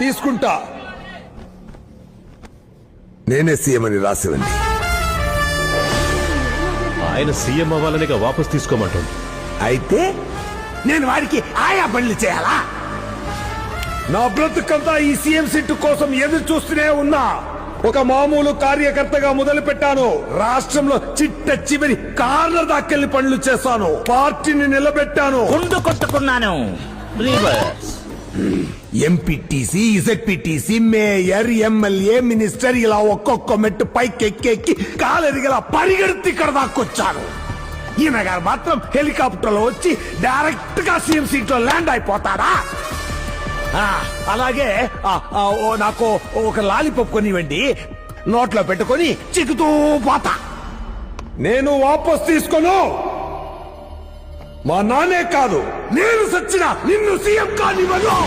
తీసుకుంటా. నేనే సీఎం అని రాసివ్వండి. ఆయన సీఎం అవ్వాలనిగా వాపస్ తీసుకోమంటుంది. అయితే నేను వాడికి ఆయా పనులు చేయాలా? నా బ్రతుకంతా ఈ సీఎం సీటు కోసం ఎదురు చూస్తూనే ఉన్నా. ఒక మామూలు కార్యకర్తగా మొదలు పెట్టాను. రాష్ట్రంలో చిట్ట చివరి కార్నర్ దాకెళ్లి పనులు చేశాను. పార్టీని నిలబెట్టాను. గుండు కొట్టుకున్నాను. ఎంపీటీసీ, ఇజెడ్పీటీసీ, మేయర్, ఎమ్మెల్యే, మినిస్టర్ ఇలా ఒక్కొక్క మెట్టు పైకెక్కి కాలెరిగలా పరిగెడితే ఇక్కడ దాకొచ్చాను. ఈయన గారు మాత్రం హెలికాప్టర్ లో వచ్చి డైరెక్ట్ గా సీఎం సీట్ లో ల్యాండ్ అయిపోతాడా? అలాగే నాకు ఒక లాలీపాప్ కొనివ్వండి, నోట్లో పెట్టుకొని చిక్కుతూ పోతా. నేను వాపస్ తీసుకోను. మా నాన్నే కాదు, నేను సచ్చినా నిన్ను సీఎం కానివ్వను.